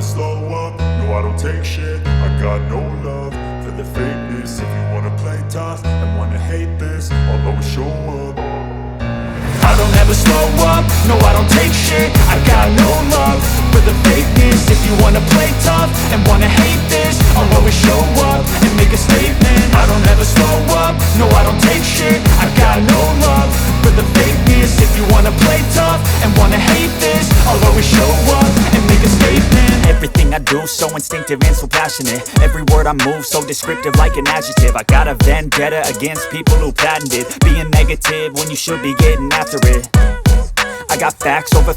slow up, no I don't take shit. I got no love for the fakeness. If you wanna play tough and wanna hate this, I'll always show up. I don't ever slow up, no I don't take shit. I got no love for the fakeness. If you wanna play tough and wanna hate this, I'll always show up and make a statement. I don't ever slow up, no I don't take shit. I got no love for the fakeness. If you wanna play tough and wanna hate this, I'll always show up and make a statement. Everything I do so instinctive and so passionate. Every word I move so descriptive like an adjective. I got a vendetta against people who patented being negative when you should be getting after it. I got facts over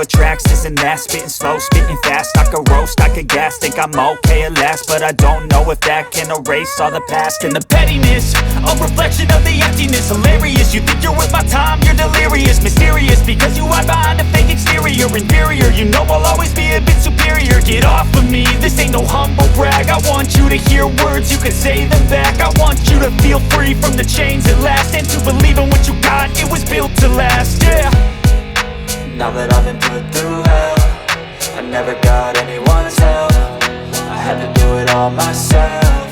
tracks, this and that. Spitting slow, spitting fast, I could roast, I could gas. Think I'm okay at last, but I don't know if that can erase all the past. And the pettiness, a reflection of the emptiness. Hilarious, you think you're worth my time, you're delirious. Mysterious, because you hide behind a fake exterior. Inferior, you know I'll always be a bit superior. Get off of me, this ain't no humble brag. I want you to hear words, you can say them back. I want you to feel free from the chains at last, and to believe in what you got, it was built to last, yeah. Now that I've been put through hell, I never got anyone's help. I had to do it all myself.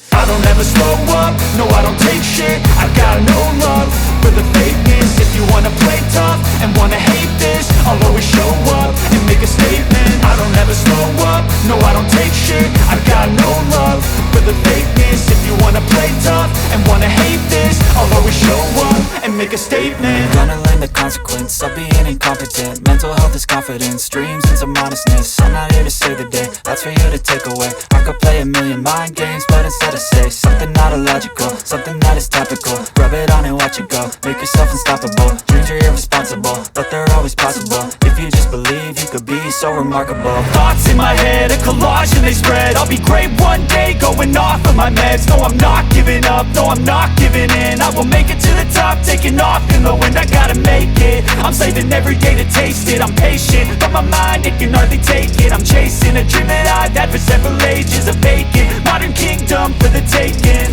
I don't ever slow up, no I don't take shit. I got no love for the fakeness. If you wanna play tough and wanna hate this, I'll always show up and make a statement. I don't ever slow up, no I don't take shit. I got no love for the fakeness. If you wanna play tough and wanna hate this, I'll always show up and make a statement. Gonna learn the consequence of being incompetent. Mental health is confidence, dreams and some honestness. I'm not here to save the day, that's for you to take away. I could play a million mind games, but instead I say something not illogical, something that is topical. Rub it on and watch it go, make yourself unstoppable. Dreams are irresponsible, but they're always possible. If you just believe, you could be so remarkable. Thoughts in my head, a collage and they spread. I'll be great one day, going off of my meds. No, I'm not giving up, no, I'm not giving in. I will make it to the top, taking off in the wind. I gotta make it, I'm saving every day to taste it. I'm patient, but my mind, it can hardly take it. I'm chasing a dream that I've had for several ages. A vacant, modern kingdom for the taking.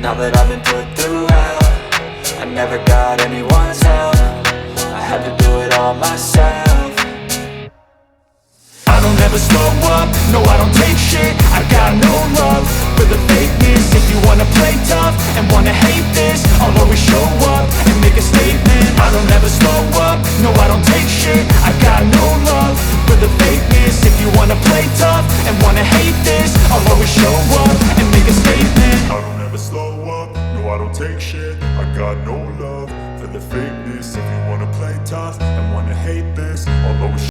Now that I've been put through hell, I never got anyone's help. I had to do it all myself. I don't ever slow up, no I don't take shit. I got no love for the fakeness. If you wanna play tough and wanna hate this, I'll always show up and make a statement. I don't ever slow up, no I don't take shit. I got no love for the fakeness. If you wanna play tough and wanna hate